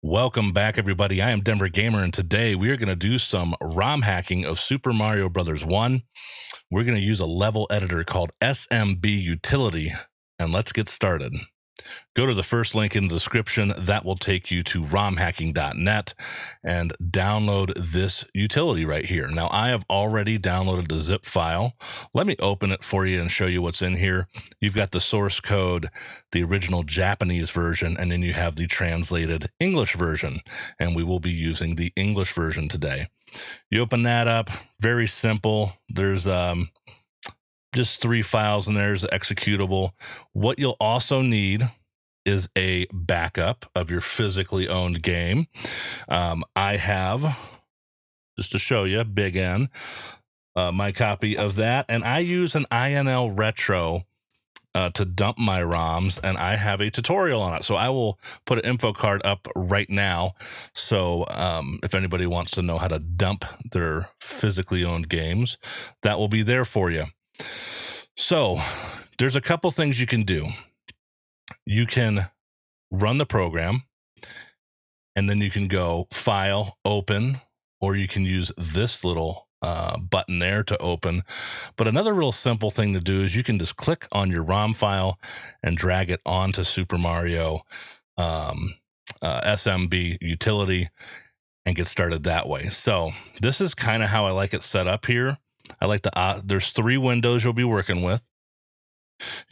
Welcome back, everybody. I am Denver Gamer, and today we are going to do some ROM hacking of Super Mario Bros. 1. We're going to use a level editor called SMB Utility, and let's get started. Go to the first link in the description. That will take you to romhacking.net and download this utility right here. Now, I have already downloaded the zip file. Let me open it for you and show you what's in here. You've got the source code, the original Japanese version, and then you have the translated English version, and we will be using the English version today. You open that up, very simple. There's just 3 files in there is executable. What you'll also need is a backup of your physically owned game. I have, just to show you, Big N, my copy of that, and I use an INL Retro to dump my ROMs, and I have a tutorial on it. So I will put an info card up right now. So if anybody wants to know how to dump their physically owned games, that will be there for you. So there's a couple things you can do. You can run the program, and then you can go File, Open, or you can use this little button there to open. But another real simple thing to do is you can just click on your ROM file and drag it onto Super Mario SMB Utility and get started that way. So this is kind of how I like it set up here. I like there's 3 windows you'll be working with.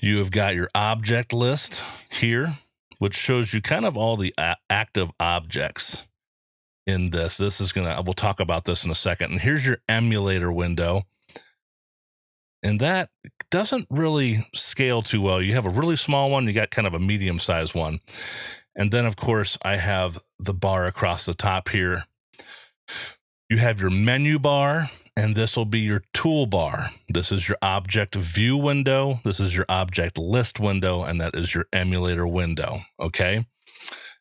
You have got your object list here, which shows you kind of all the active objects in this. We'll talk about this in a second. And here's your emulator window. And that doesn't really scale too well. You have a really small one, you got kind of a medium-sized one. And then, of course, I have the bar across the top here. You have your menu bar, and this will be your toolbar. This is your object view window. This is your object list window, and that is your emulator window, okay?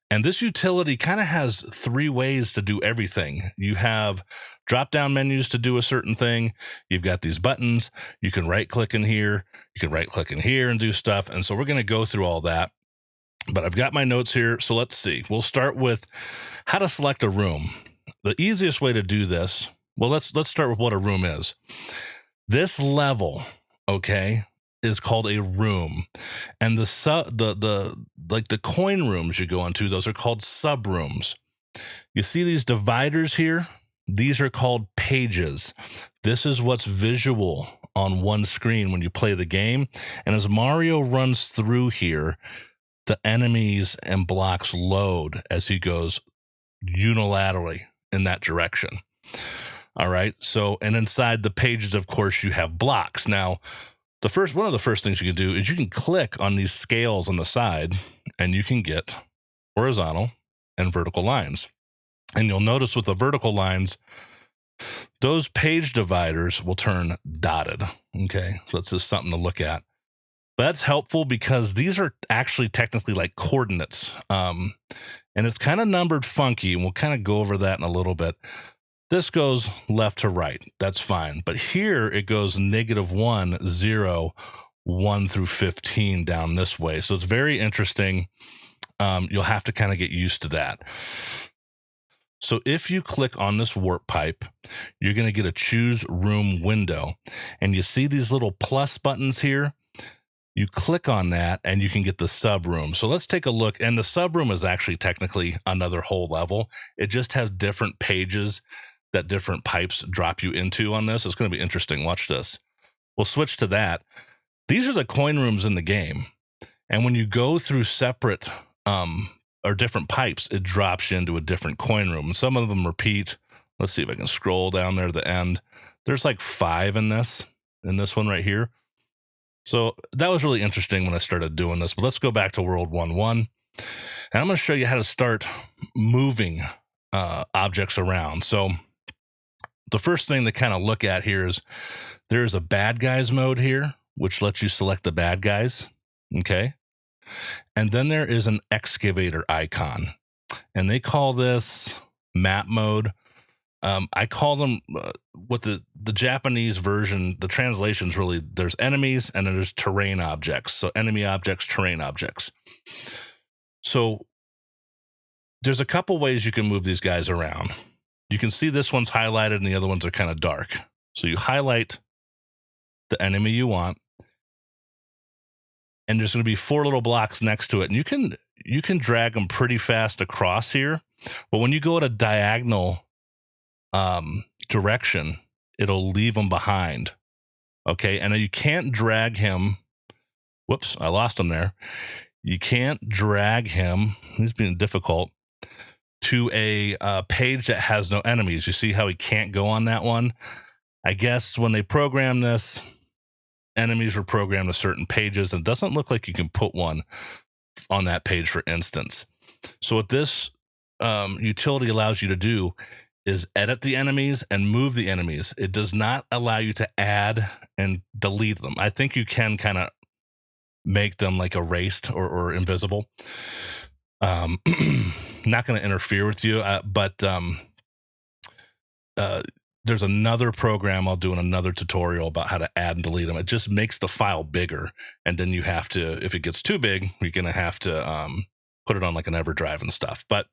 And this utility kind of has 3 ways to do everything. You have drop-down menus to do a certain thing. You've got these buttons. You can right-click in here. You can right-click in here and do stuff. And so we're going to go through all that. But I've got my notes here, so let's see. We'll start with how to select a room. The easiest way to do this, well, let's start with what a room is. This level, okay, is called a room, and the coin rooms you go into, those are called subrooms. You see these dividers here? These are called pages. This is what's visual on one screen when you play the game, and as Mario runs through here, the enemies and blocks load as he goes unilaterally in that direction. All right, so, and inside the pages, of course, you have blocks. Now, one of the first things you can do is you can click on these scales on the side, and you can get horizontal and vertical lines. And you'll notice with the vertical lines, those page dividers will turn dotted. Okay, so that's just something to look at. But that's helpful because these are actually technically like coordinates. And it's kind of numbered funky, and we'll kind of go over that in a little bit. This goes left to right. That's fine. But here it goes -1, 0, 1 through 15 down this way. So it's very interesting. You'll have to kind of get used to that. So if you click on this warp pipe, you're going to get a choose room window. And you see these little plus buttons here? You click on that and you can get the sub room. So let's take a look. And the sub room is actually technically another whole level. It just has different pages that different pipes drop you into on this. It's going to be interesting. Watch this. We'll switch to that. These are the coin rooms in the game. And when you go through separate or different pipes, it drops you into a different coin room. And some of them repeat. Let's see if I can scroll down there to the end. There's like 5 in this one right here. So that was really interesting when I started doing this. But let's go back to World 1.1. And I'm going to show you how to start moving objects around. So the first thing to kind of look at here is there's a bad guys mode here, which lets you select the bad guys. Okay. And then there is an excavator icon, and they call this map mode. I call them what the Japanese version, the translation's really, there's enemies and then there's terrain objects. So enemy objects, terrain objects. So there's a couple ways you can move these guys around. You can see this one's highlighted and the other ones are kind of dark. So you highlight the enemy you want, and there's going to be 4 little blocks next to it, and you can drag them pretty fast across here. But when you go at a diagonal direction, it'll leave them behind. Okay, and you can't drag him. Whoops, I lost him there. You can't drag him. He's being difficult. To a page that has no enemies. You see how he can't go on that one? I guess when they programmed this, enemies were programmed to certain pages, and it doesn't look like you can put one on that page, for instance. So what this utility allows you to do is edit the enemies and move the enemies. It does not allow you to add and delete them. I think you can kind of make them like erased or invisible. Not going to interfere with you, but there's another program I'll do in another tutorial about how to add and delete them. It just makes the file bigger, and then you have to, if it gets too big, you're going to have to put it on like an EverDrive and stuff. But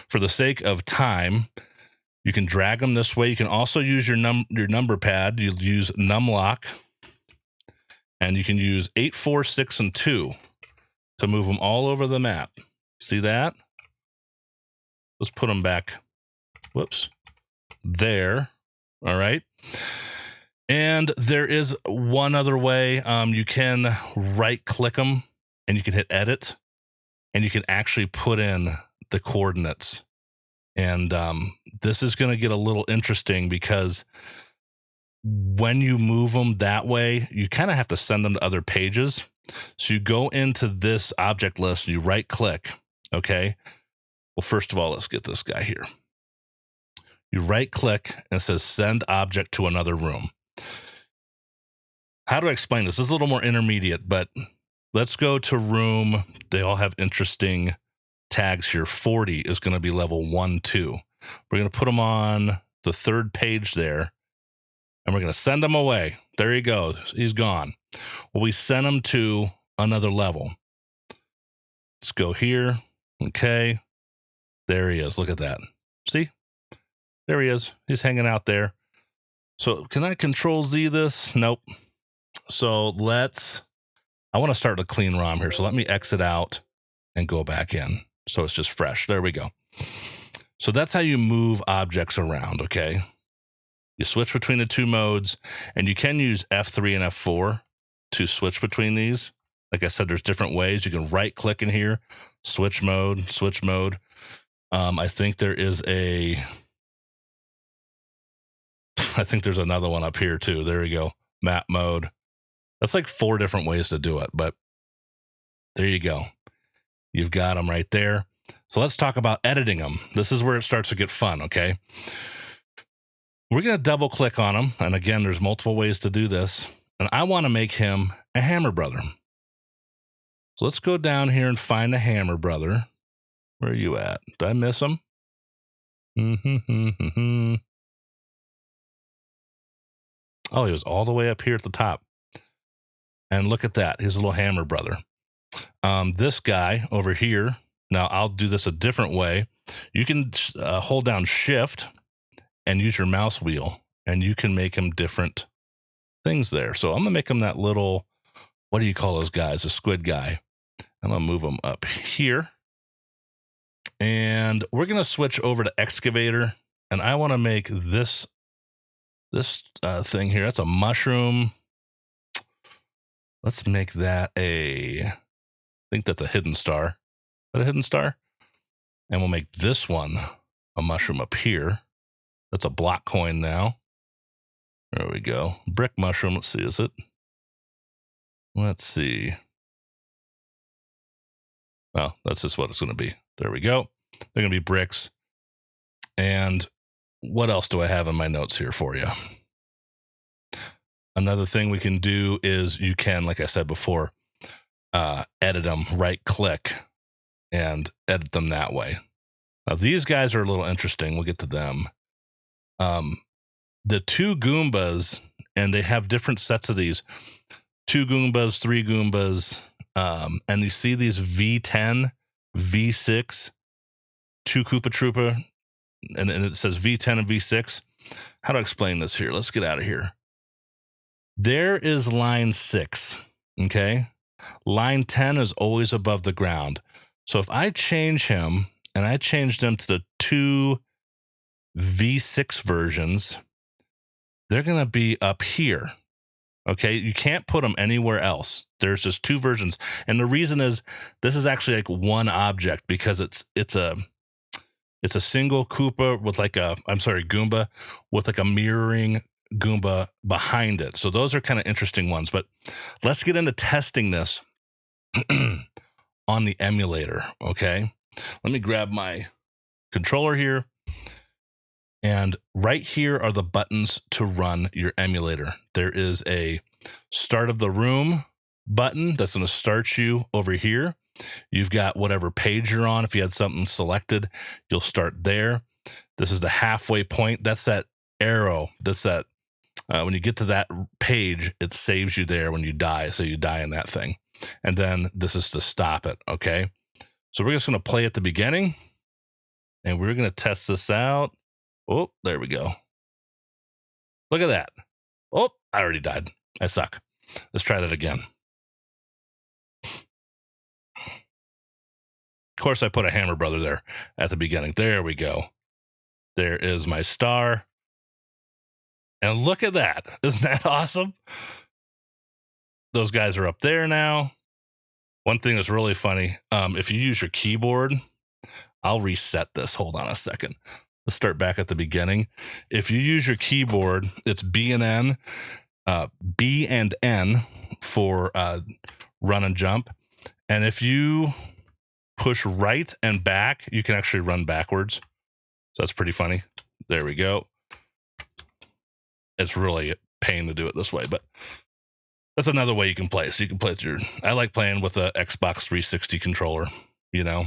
for the sake of time, you can drag them this way. You can also use your number pad. You'll use numlock, and you can use 8, 4, 6, and 2 to move them all over the map. See that? Let's put them back. Whoops. There. All right. And there is one other way. You can right click them and you can hit edit, and you can actually put in the coordinates. And this is going to get a little interesting because when you move them that way, you kind of have to send them to other pages. So you go into this object list and you right click. Okay. Well, first of all, let's get this guy here. You right click and it says send object to another room. How do I explain this? This is a little more intermediate, but let's go to room. They all have interesting tags here. 40 is going to be level 1, 2. We're going to put them on the 3rd page there, and we're going to send them away. There he goes. He's gone. Well, we sent him to another level. Let's go here. Okay. There he is. Look at that. See? There he is. He's hanging out there. So can I Control Z this? Nope. So I want to start a clean ROM here. So let me exit out and go back in. So it's just fresh. There we go. So that's how you move objects around. Okay. You switch between the 2 modes, and you can use F3 and F4 to switch between these. Like I said, there's different ways. You can right click in here, switch mode, switch mode. I think there's another one up here too. There you go. Map mode. That's like 4 different ways to do it, but there you go. You've got them right there. So let's talk about editing them. This is where it starts to get fun. Okay. We're going to double click on him. And again, there's multiple ways to do this. And I want to make him a hammer brother. So let's go down here and find a hammer brother. Where are you at? Did I miss him? Oh, he was all the way up here at the top. And look at that. He's a little hammer brother. This guy over here. Now I'll do this a different way. You can hold down Shift and use your mouse wheel, and you can make him different things there. So I'm going to make him that little, what do you call those guys? A squid guy. I'm going to move him up here. And we're going to switch over to excavator. And I want to make this thing here. That's a mushroom. Let's make that I think that's a hidden star. Is that a hidden star? And we'll make this one a mushroom up here. That's a block coin now. There we go. Brick mushroom. Let's see. Is it? Let's see. Oh, that's just what it's going to be. There we go. They're going to be bricks. And what else do I have in my notes here for you? Another thing we can do is you can, like I said before, edit them, right click and edit them that way. Now these guys are a little interesting. We'll get to them. The 2 Goombas, and they have different sets of these 2 Goombas, 3 Goombas. And you see these V10, V6. 2 Koopa Troopa, and it says V10 and V6. How to explain this here? Let's get out of here. There is line 6, okay? Line 10 is always above the ground. So if I change him, and I changed him to the 2 V6 versions, they're going to be up here. Okay, you can't put them anywhere else. There's just 2 versions. And the reason is this is actually like one object, because it's a single Koopa with like Goomba with like a mirroring Goomba behind it. So those are kind of interesting ones. But let's get into testing this on the emulator. Okay, let me grab my controller here. And right here are the buttons to run your emulator. There is a start of the room button that's going to start you over here. You've got whatever page you're on. If you had something selected, you'll start there. This is the halfway point. That's that arrow. That's that when you get to that page, it saves you there when you die. So you die in that thing. And then this is to stop it. Okay. So we're just going to play at the beginning, and we're going to test this out. Oh, there we go. Look at that. Oh, I already died. I suck. Let's try that again. Of course, I put a hammer brother there at the beginning. There we go. There is my star. And look at that. Isn't that awesome? Those guys are up there now. One thing that's really funny, if you use your keyboard, I'll reset this. Hold on a second. Let's start back at the beginning. If you use your keyboard, it's B and N for run and jump. And if you push right and back, you can actually run backwards. So that's pretty funny. There we go. It's really a pain to do it this way, but that's another way you can play. So you can play through. I like playing with a Xbox 360 controller, you know.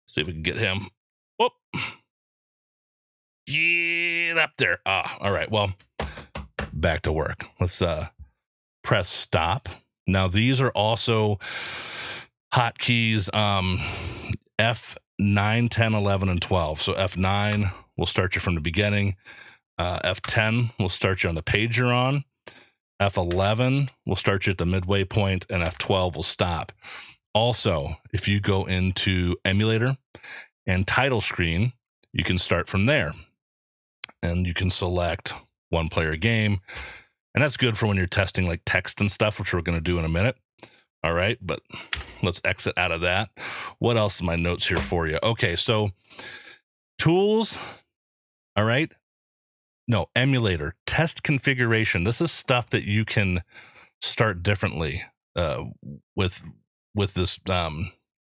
See if we can get him. Whoop. Get up there. All right. Well, back to work. Let's press stop. Now these are also hotkeys. F9, 10, 11, and 12. So F9 will start you from the beginning. F10 will start you on the page you're on. F11 will start you at the midway point, and F12 will stop. Also, if you go into emulator and title screen, you can start from there. And you can select 1-player game. And that's good for when you're testing like text and stuff, which we're going to do in a minute. All right, but let's exit out of that. What else is my notes here for you? Okay, so tools. All right. No, emulator, test configuration. This is stuff that you can start differently with this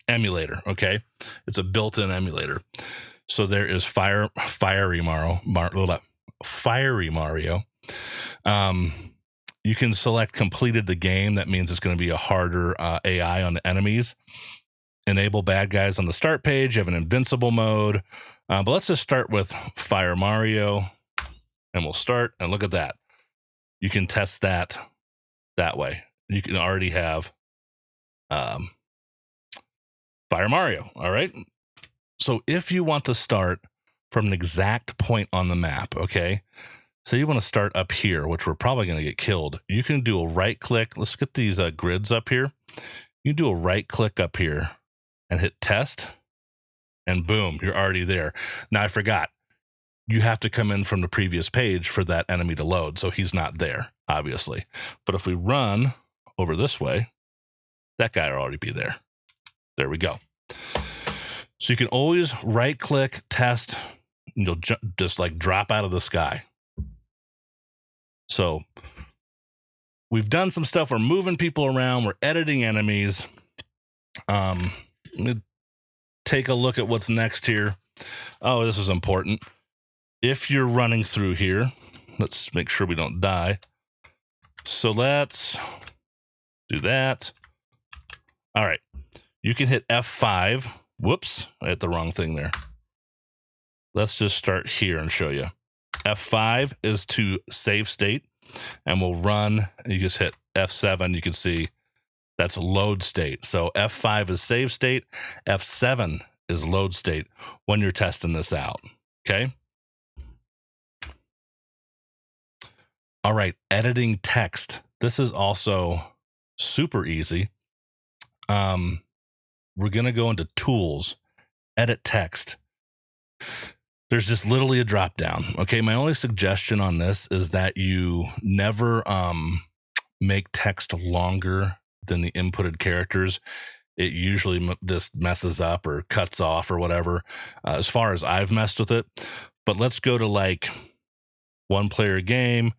emulator. Okay, it's a built-in emulator. So there is Fiery Mario. You can select completed the game. That means it's going to be a harder AI on the enemies. Enable bad guys on the start page. You have an invincible mode. But let's just start with Fire Mario. And we'll start, and look at that. You can test that way. You can already have Fire Mario, all right? So if you want to start from an exact point on the map, okay? So you want to start up here, which we're probably going to get killed. You can do a right click. Let's get these grids up here. You do a right click up here and hit test, and boom, you're already there. Now I forgot. You have to come in from the previous page for that enemy to load. So he's not there, obviously. But if we run over this way, that guy will already be there. There we go. So you can always right click, test, and you'll just like drop out of the sky. So we've done some stuff. We're moving people around. We're editing enemies. Let me take a look at what's next here. Oh, this is important. If you're running through here, let's make sure we don't die. So let's do that. All right. You can hit F5. Whoops, I hit the wrong thing there. Let's just start here and show you. F5 is to save state, and we'll run. You just hit F7. You can see that's load state. So F5 is save state. F7 is load state when you're testing this out. Okay. All right. Editing text. This is also super easy. We're going to go into tools, edit text. There's just literally a drop down. Okay. My only suggestion on this is that you never make text longer than the inputted characters. It usually just messes up or cuts off or whatever, as far as I've messed with it. But let's go to like 1 player game.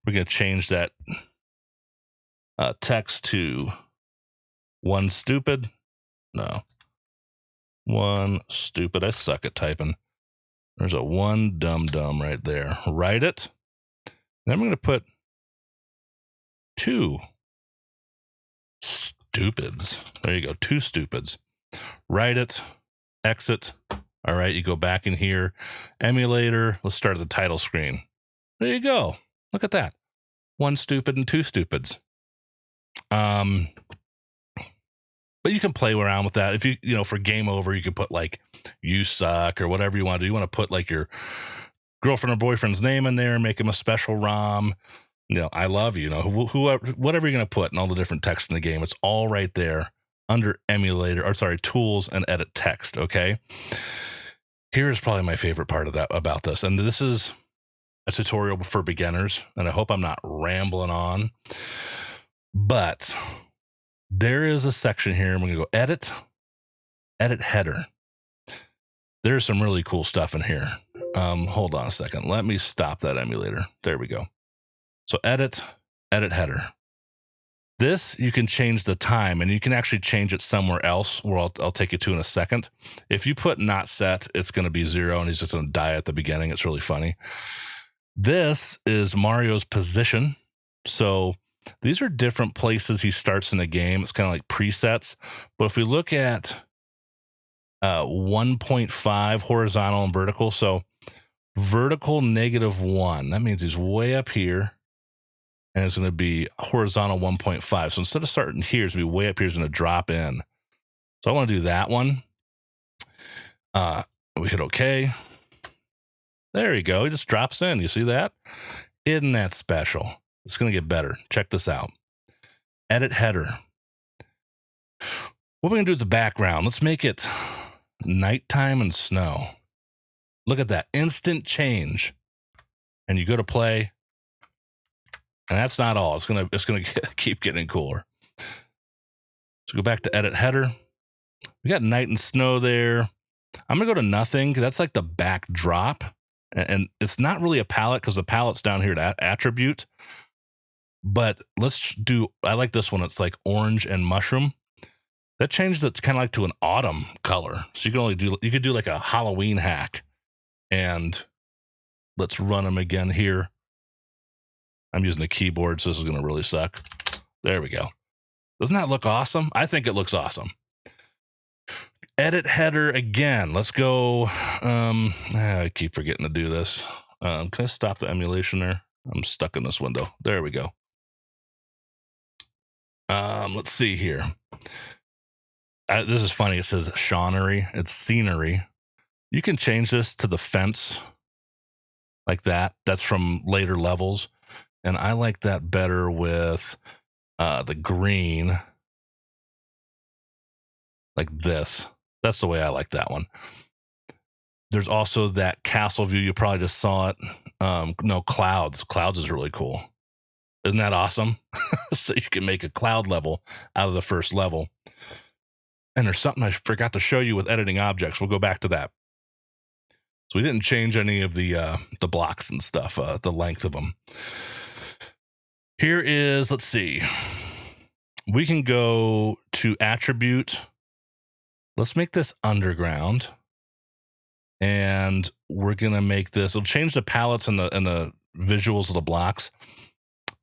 We're going to change that text to 1 stupid. No. 1 stupid. I suck at typing. There's a 1 dumb right there. Write it. Then I'm going to put 2 stupids. There you go. 2 stupids. Write it. Exit. All right. You go back in here. Emulator. Let's start at the title screen. There you go. Look at that. 1 stupid and 2 stupids. But you can play around with that. If you for game over, you can put like you suck or whatever you want to do. You want to put like your girlfriend or boyfriend's name in there, make them a special ROM. I love you, whoever, whatever you're going to put in all the different text in the game. It's all right there under tools and edit text. Okay. Here's probably my favorite part about this. And this is a tutorial for beginners, and I hope I'm not rambling on, but there is a section here. I'm going to go edit header. There's some really cool stuff in here. Hold on a second. Let me stop that emulator. There we go. So edit header. This, you can change the time, and you can actually change it somewhere else where I'll take you to in a second. If you put not set, it's going to be 0, and he's just going to die at the beginning. It's really funny. This is Mario's position. So these are different places he starts in the game. It's kind of like presets. But if we look at 1.5 horizontal and vertical, so vertical -1, that means he's way up here, and it's going to be horizontal 1.5. So instead of starting here, it's going to be way up here. It's going to drop in. So I want to do that one. We hit OK. There you go. He just drops in. You see that? Isn't that special? It's going to get better. Check this out. Edit header. What we're going to do with the background, let's make it nighttime and snow. Look at that. Instant change. And you go to play. And that's not all. It's going to keep getting cooler. So go back to edit header. We got night and snow there. I'm going to go to nothing. That's like the backdrop. And it's not really a palette because the palette's down here at attribute. But I like this one. It's like orange and mushroom. That changes it kind of like to an autumn color. So you could do like a Halloween hack. And let's run them again here. I'm using a keyboard, so this is going to really suck. There we go. Doesn't that look awesome? I think it looks awesome. Edit header again. Let's go. I keep forgetting to do this. Can I stop the emulation there? I'm stuck in this window. There we go. Let's see here. This is funny. It says Shawnery. It's scenery. You can change this to the fence like that. That's from later levels. And I like that better with the green. Like this. That's the way I like that one. There's also that castle view. You probably just saw it. No, clouds. Clouds is really cool. Isn't that awesome? So you can make a cloud level out of the first level. And there's something I forgot to show you with editing objects. We'll go back to that. So we didn't change any of the blocks and stuff, the length of them. Here is, let's see. We can go to attribute. Let's make this underground. And we're going to make this, we'll change the palettes and the visuals of the blocks.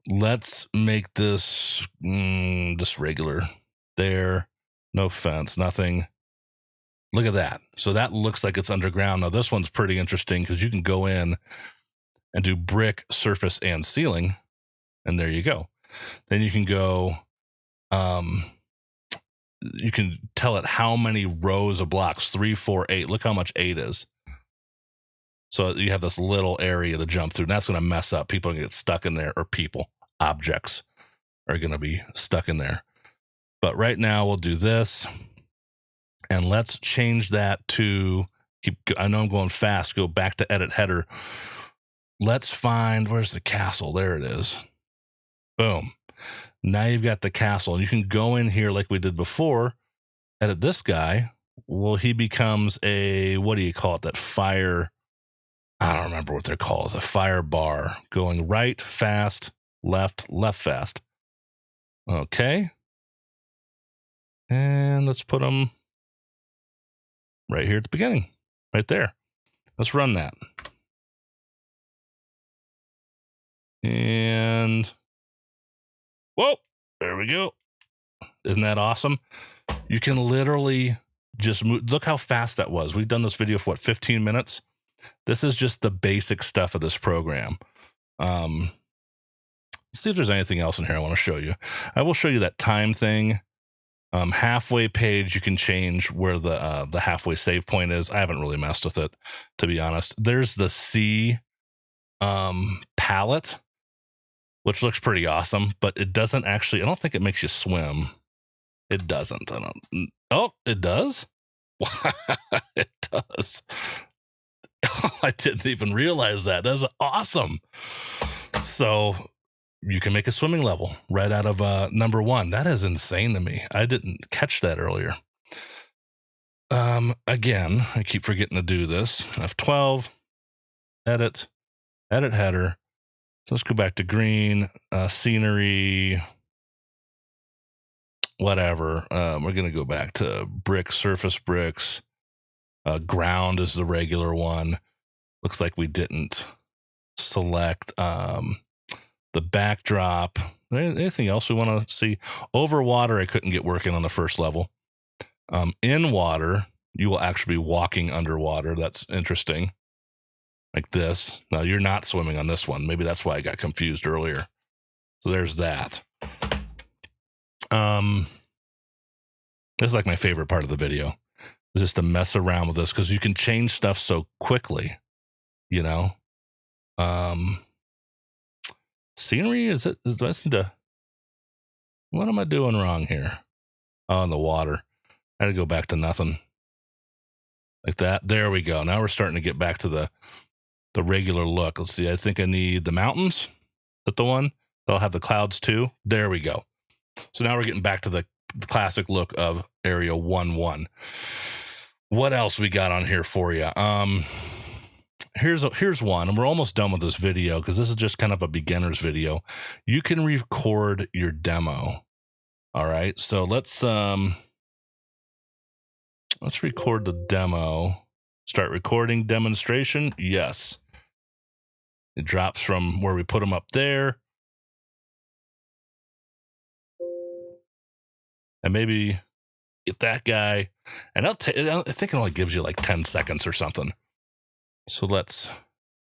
Let's make this just regular. There, no fence, nothing. Look at that. So that looks like it's underground. Now this one's pretty interesting because you can go in and do brick, surface, and ceiling. And there you go. Then you can go you can tell it how many rows of blocks, 3, 4, 8. Look how much 8 is. So you have this little area to jump through. And that's going to mess up. People are going to get stuck in there, or objects are going to be stuck in there. But right now we'll do this. And let's change that to, I know I'm going fast, go back to edit header. Let's find, where's the castle? There it is. Boom. Now you've got the castle. And you can go in here like we did before, edit this guy. Well, he becomes a, what do you call it? That fire, I don't remember what they're called. A fire bar going right fast, left fast. Okay. And let's put them right here at the beginning, right there. Let's run that. And whoa, there we go. Isn't that awesome? You can literally just move. Look how fast that was. We've done this video for what, 15 minutes? This is just the basic stuff of this program. Let's see if there's anything else in here I want to show you. I will show you that time thing. Halfway page, you can change where the halfway save point is. I haven't really messed with it, to be honest. There's the sea palette, which looks pretty awesome, but it doesn't actually, I don't think it makes you swim. It doesn't. Oh, it does? It does. Oh, I didn't even realize that. That's awesome. So you can make a swimming level right out of number 1. That is insane to me. I didn't catch that earlier. Again, I keep forgetting to do this. F12, edit header. So let's go back to green, scenery, whatever. We're going to go back to brick, surface bricks. Ground is the regular one. Looks like we didn't select the backdrop. Anything else we want to see? Over water, I couldn't get working on the first level. In water, you will actually be walking underwater. That's interesting. Like this. Now, you're not swimming on this one. Maybe that's why I got confused earlier. So there's that. This is like my favorite part of the video. Is just to mess around with this because you can change stuff so quickly, you know. Scenery, do I need to, what am I doing wrong here? Oh, in the water. I had to go back to nothing. Like that. There we go. Now we're starting to get back to the regular look. Let's see. I think I need the mountains. Is that the one? They'll have the clouds too. There we go. So now we're getting back to the classic look of Area 1-1. What else we got on here for you? Here's one, and we're almost done with this video because this is just kind of a beginner's video. You can record your demo. All right, so let's record the demo. Start recording demonstration. Yes, it drops from where we put them up there, and maybe get that guy. And I think it only gives you like 10 seconds or something. So let's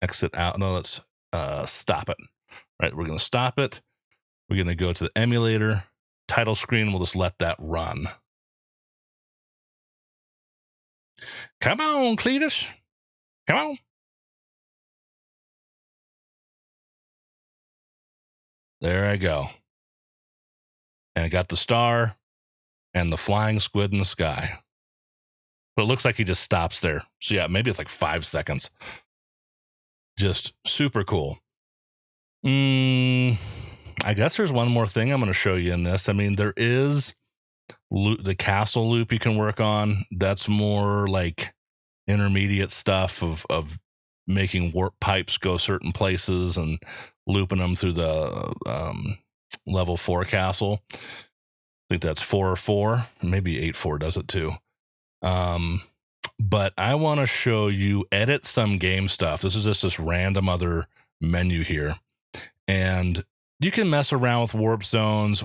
exit out. No, let's stop it. Right, we're going to stop it. We're going to go to the emulator title screen. We'll just let that run. Come on, Cletus. Come on. There I go. And I got the star and the flying squid in the sky. But it looks like he just stops there. So yeah, maybe it's like 5 seconds. Just super cool. I guess there's one more thing I'm going to show you in this. I mean, there is the castle loop you can work on. That's more like intermediate stuff of making warp pipes go certain places and looping them through the level 4 castle. I think that's 4 or 4. Maybe 8-4 does it too. But I want to show you edit some game stuff. This is just this random other menu here. And you can mess around with warp zones.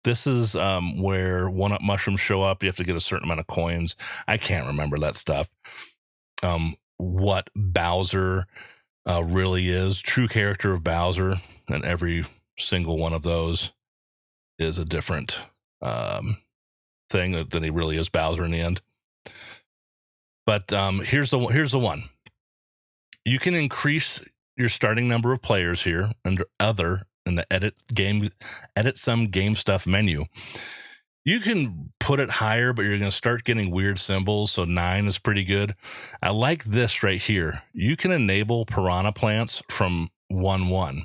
This is where 1-up mushrooms show up. You have to get a certain amount of coins. I can't remember that stuff. What Bowser really is. True character of Bowser. And every single one of those is a different thing than he really is Bowser in the end. But here's the one. You can increase your starting number of players here under other in the edit some game stuff menu. You can put it higher, but you're going to start getting weird symbols. So 9 is pretty good. I like this right here. You can enable piranha plants from 1-1.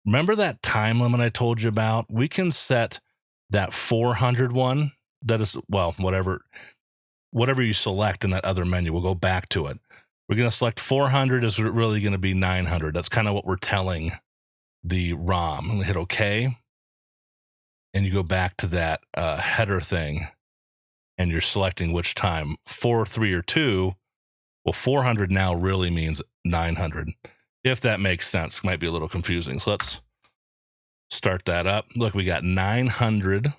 Remember that time limit I told you about? We can set that 400 one. That is, well, whatever you select in that other menu, we'll go back to it. We're going to select 400 is really going to be 900. That's kind of what we're telling the ROM. I'm going to hit OK. And you go back to that header thing, and you're selecting which time, 4, 3, or 2. Well, 400 now really means 900. If that makes sense, it might be a little confusing. So let's start that up. Look, we got 900.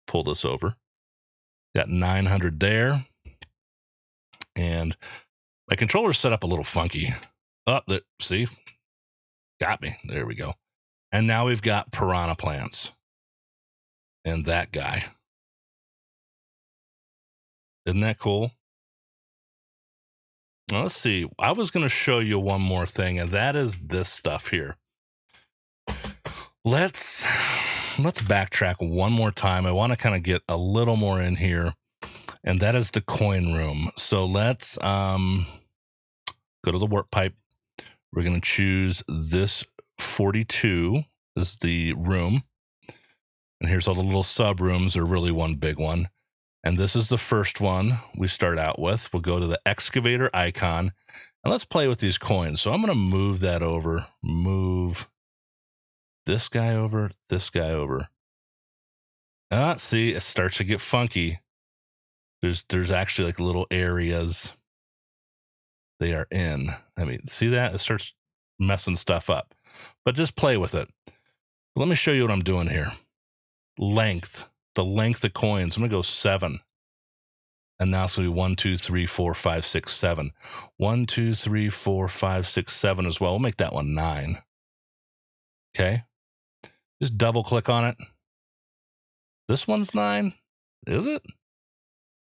Pull this over. Got 900 there. And my controller's set up a little funky. Oh, see? Got me. There we go. And now we've got piranha plants. And that guy. Isn't that cool? Now, let's see. I was going to show you one more thing, and that is this stuff here. Let's backtrack one more time. I want to kind of get a little more in here, and that is the coin room. So let's go to the warp pipe. We're going to choose this 42. This is the room. And here's all the little sub rooms, or really one big one. And this is the first one we start out with. We'll go to the excavator icon, and let's play with these coins. So I'm going to move that over, move this guy over, this guy over. See, it starts to get funky. There's actually like little areas they are in. I mean, see that? It starts messing stuff up. But just play with it. Let me show you what I'm doing here. Length, the length of coins. I'm going to go 7. And now it's going to be 1, 2, 3, 4, 5, 6, 7. 1, 2, 3, 4, 5, 6, 7 as well. We'll make that one 9. Okay. Just double click on it. This one's 9. Is it?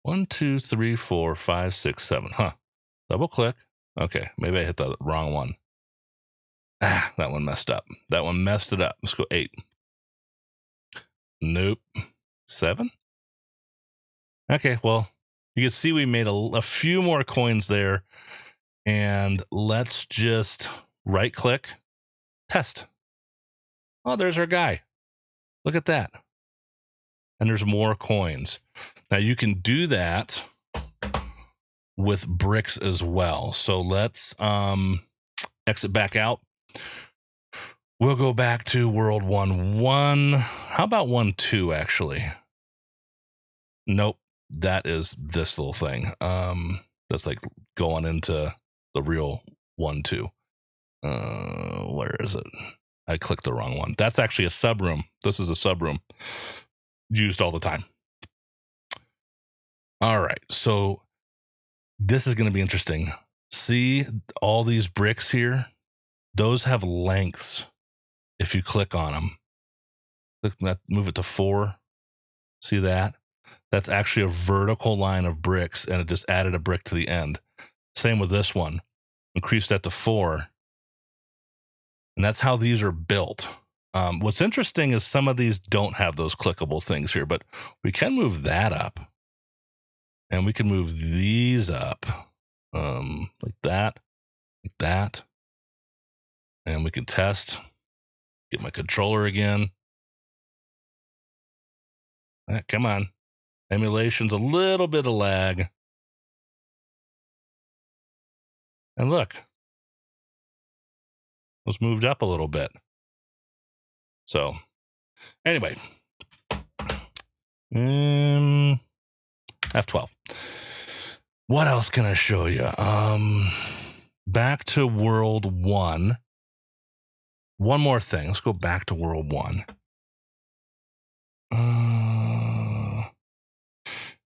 1, 2, 3, 4, 5, 6, 7. Huh. Double click. Okay. Maybe I hit the wrong one. That one messed up. That one messed it up. Let's go 8. Nope. 7? Okay, well, you can see we made a few more coins there. And let's just right-click, test. Oh, there's our guy. Look at that. And there's more coins. Now, you can do that with bricks as well. So let's exit back out. We'll go back to world 1-1. How about 1-2, actually? Nope. That is this little thing. That's like going into the real 1-2. Where is it? I clicked the wrong one. That's actually a subroom. This is a subroom used all the time. All right. So this is going to be interesting. See all these bricks here? Those have lengths. If you click on them, move it to 4. See that? That's actually a vertical line of bricks, and it just added a brick to the end. Same with this one. Increase that to 4. And that's how these are built. What's interesting is some of these don't have those clickable things here, but we can move that up. And we can move these up like that, like that. And we can test. Get my controller again. Come on. Emulation's a little bit of lag. And look. It was moved up a little bit. So, anyway. F12. What else can I show you? Back to world 1. One more thing. Let's go back to world 1.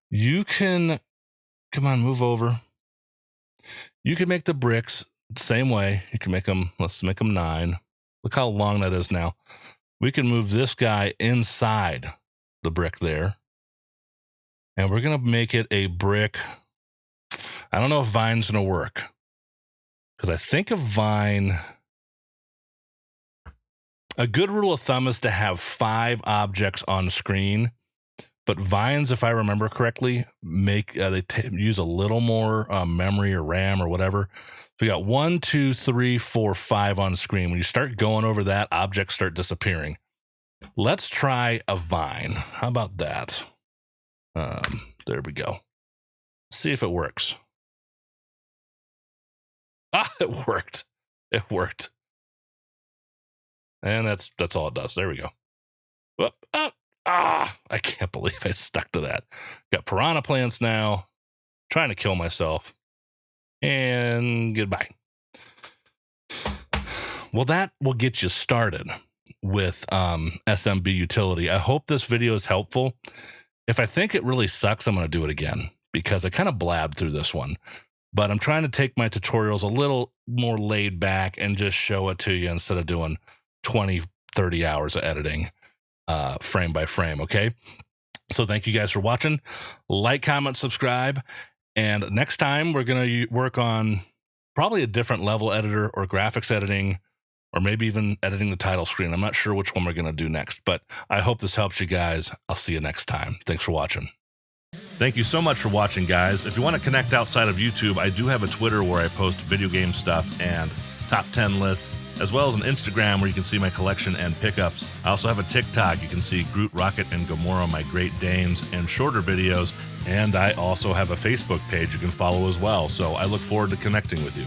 You can, come on, move over. You can make the bricks the same way. You can make them, let's make them 9. Look how long that is now. We can move this guy inside the brick there. And we're going to make it a brick. I don't know if vine's going to work, because I think a vine, a good rule of thumb is to have 5 objects on screen. But vines, if I remember correctly, make use a little more memory or RAM or whatever. So we got 1, 2, 3, 4, 5 on screen. When you start going over that, objects start disappearing. Let's try a vine. How about that? There we go. See if it works. Ah, it worked. It worked. And that's all it does. There we go. Whoop, up. I can't believe I stuck to that. Got piranha plants now. Trying to kill myself. And goodbye. Well, that will get you started with SMB Utility. I hope this video is helpful. If I think it really sucks, I'm going to do it again, because I kind of blabbed through this one. But I'm trying to take my tutorials a little more laid back and just show it to you instead of doing 20, 30 hours of editing. Frame by frame. Okay. So thank you guys for watching. Like, comment, subscribe. And next time we're going to work on probably a different level editor or graphics editing, or maybe even editing the title screen. I'm not sure which one we're going to do next, but I hope this helps you guys. I'll see you next time. Thanks for watching. Thank you so much for watching, guys. If you want to connect outside of YouTube, I do have a Twitter where I post video game stuff and top 10 lists, as well as an Instagram where you can see my collection and pickups. I also have a TikTok. You can see Groot, Rocket, and Gamora, my Great Danes, and shorter videos. And I also have a Facebook page you can follow as well. So I look forward to connecting with you.